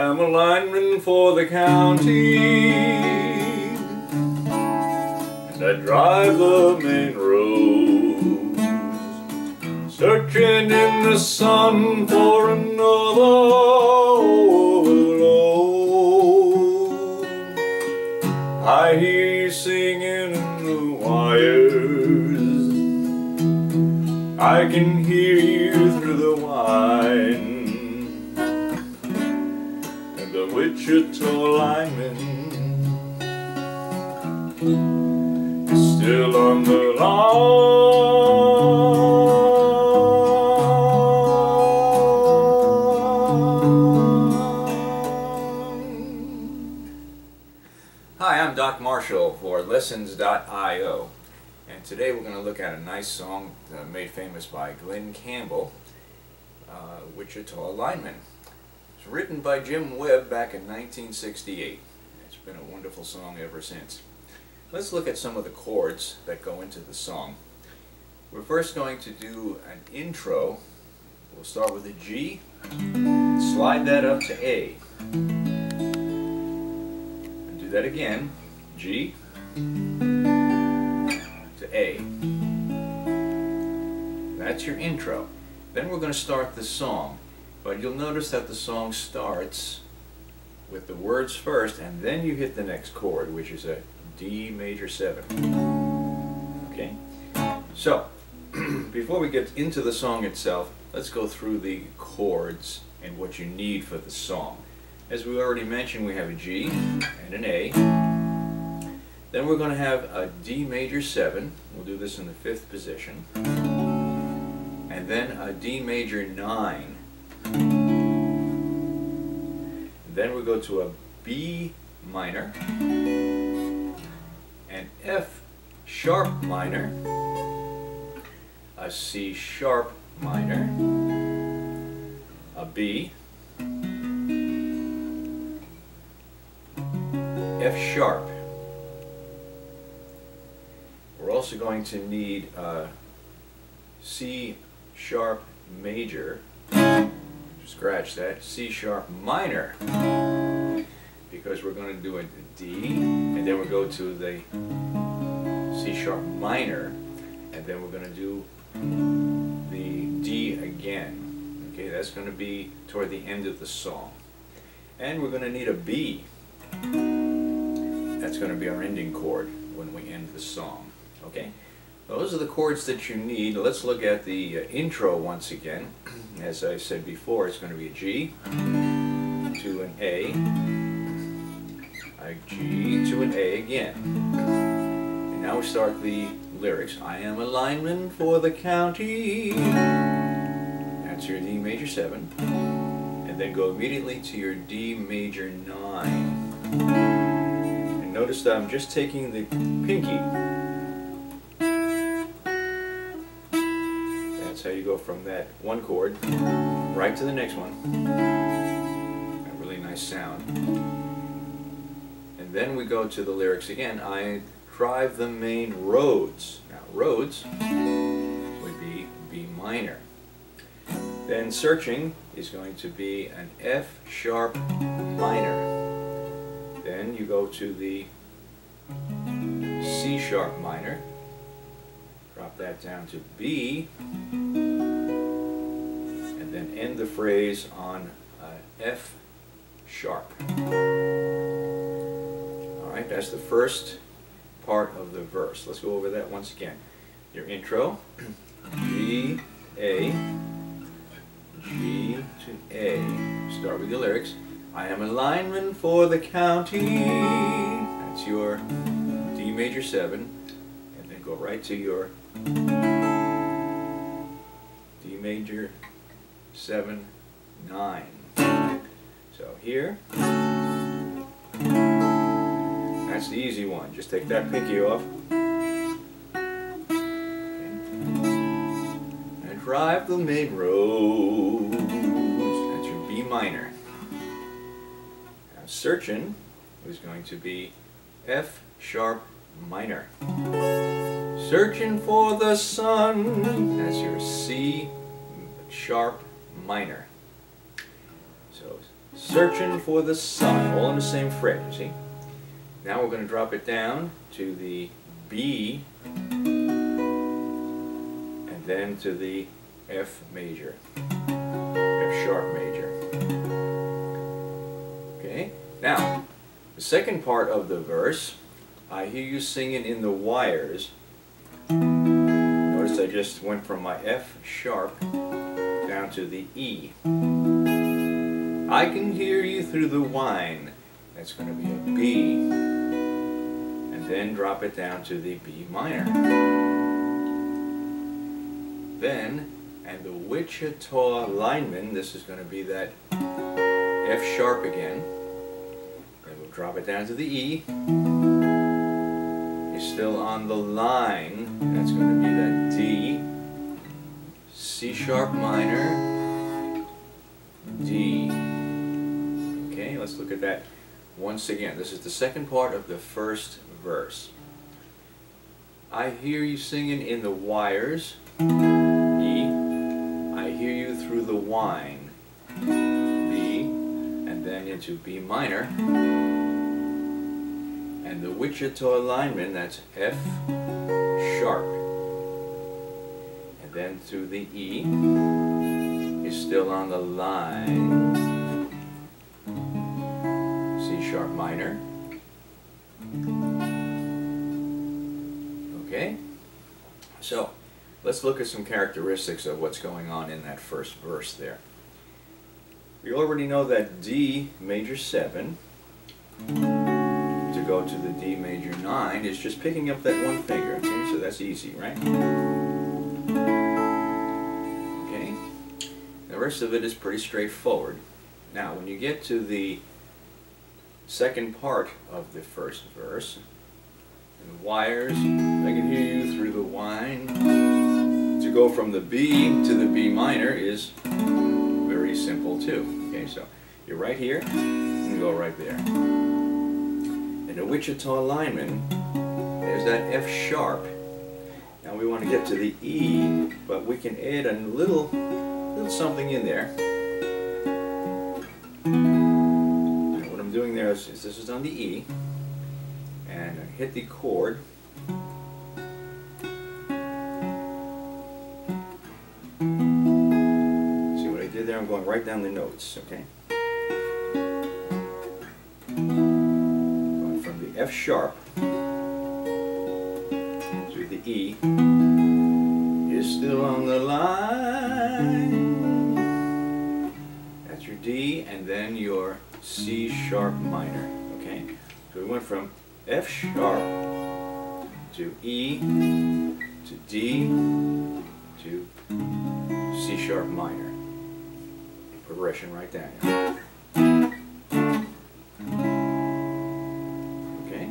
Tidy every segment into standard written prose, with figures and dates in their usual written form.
am a lineman for the county, and I drive the main roads, searching in the sun for another load. I hear you singing in the wires, I can hear you through the wine. And the Wichita Lineman is still on the line. Hi, I'm Doc Marshall for Lessons.io, and today we're going to look at a nice song made famous by Glenn Campbell, Wichita Lineman. It's written by Jim Webb back in 1968. It's been a wonderful song ever since. Let's look at some of the chords that go into the song. We're first going to do an intro. We'll start with a G, slide that up to A. And do that again, G to A. That's your intro. Then we're going to start the song, but you'll notice that the song starts with the words first, and then you hit the next chord, which is a D major 7. Okay? So, before we get into the song itself, let's go through the chords and what you need for the song. As we already mentioned, we have a G and an A. Then we're going to have a D major 7. We'll do this in the 5th position. And then a D major 9. Then we go to a B minor, an F sharp minor, a C sharp minor, a B, F sharp. We're also going to need a C sharp major, scratch that, C sharp minor, because we're going to do a D, and then we'll go to the C sharp minor, and then we're going to do the D again. Okay, that's going to be toward the end of the song. And we're going to need a B. That's going to be our ending chord when we end the song. Okay? Those are the chords that you need. Let's look at the intro once again. As I said before, it's going to be a G to an A G to an A again. And now we start the lyrics. I am a lineman for the county. That's your D major 7. And then go immediately to your D major 9. And notice that I'm just taking the pinky. That's how you go from that one chord right to the next one. A really nice sound. And then we go to the lyrics again. I drive the main roads. Now roads would be B minor. Then searching is going to be an F sharp minor. Then you go to the C sharp minor. Drop that down to B, and then end the phrase on F sharp. Alright, that's the first part of the verse. Let's go over that once again. Your intro, G, A, G to A. Start with your lyrics. I am a lineman for the county. That's your D major 7. And then go right to your D major 7, 9. So here, that's the easy one. Just take that pinky off. And drive the main roads. That's your B minor. Now searching is going to be F sharp minor. Searching for the sun, that's your C sharp minor. So searching for the sun, all in the same fret, you see. Now we're going to drop it down to the B and then to the F major, F sharp major. Okay, now the second part of the verse, I hear you singing in the wires. Notice I just went from my F sharp down to the E. I can hear you through the whine. That's going to be a B. And then drop it down to the B minor. Then, and the Wichita Lineman, this is going to be that F sharp again. Then we'll drop it down to the E. You're still on the line. That's going to be that D. C sharp minor. D. Okay, let's look at that once again. This is the second part of the first verse. I hear you singing in the wires. E. I hear you through the whine. B. And then into B minor. And the Wichita Lineman, that's F sharp. And then through the E. Is still on the line. C sharp minor. Okay? So, let's look at some characteristics of what's going on in that first verse there. We already know that D major 7 to go to the D major 9 is just picking up that one finger, okay? So that's easy, right? Okay? The rest of it is pretty straightforward. Now, when you get to the second part of the first verse, the wires, I can hear you through the whine. To go from the B to the B minor is very simple too. Okay, so you're right here, and you go right there. And the Wichita Lineman, there's that F sharp. Now we want to get to the E, but we can add a little something in there. And what I'm doing there is this is on the E, and I hit the chord. See what I did there? I'm going right down the notes, okay? Going from the F sharp to the E. You're still on the line. That's your D, and then your C sharp minor, okay? So we went from F sharp to E to D to C sharp minor. Progression right down here. Okay?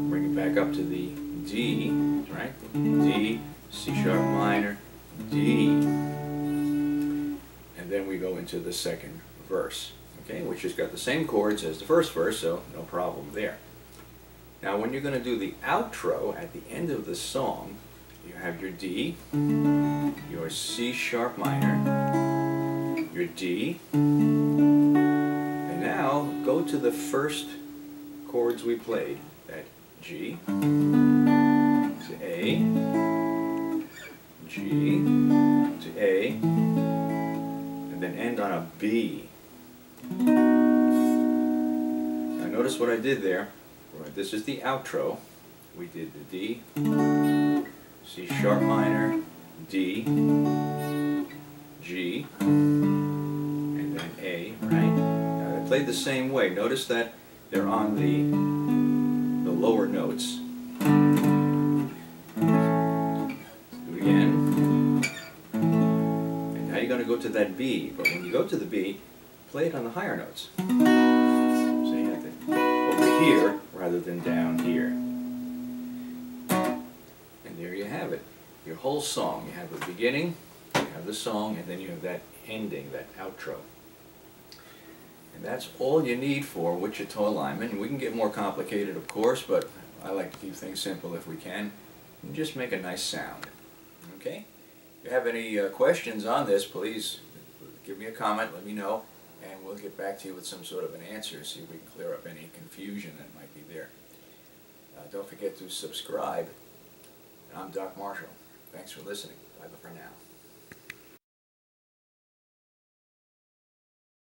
Bring it back up to the D, right? D, C sharp minor, D. And then we go into the second verse, okay, which has got the same chords as the first verse, so no problem there. Now when you're going to do the outro at the end of the song, you have your D, your C sharp minor, your D, and now go to the first chords we played, that G, to A, G, to A, and then end on a B. Now notice what I did there. This is the outro. We did the D, C sharp minor, D, G, and then A, right? Now they played the same way. Notice that they're on the lower notes. Do it again. And now you're going to go to that B, but when you go to the B, play it on the higher notes. So you have to over here rather than down here. And there you have it. Your whole song. You have the beginning, you have the song, and then you have that ending, that outro. And that's all you need for Wichita Lineman. We can get more complicated, of course, but I like to keep things simple if we can, and just make a nice sound. Okay? If you have any questions on this, please give me a comment, let me know, and we'll get back to you with some sort of an answer, see if we can clear up any confusion that might be there. Don't forget to subscribe. I'm Doc Marshall. Thanks for listening. Bye for now.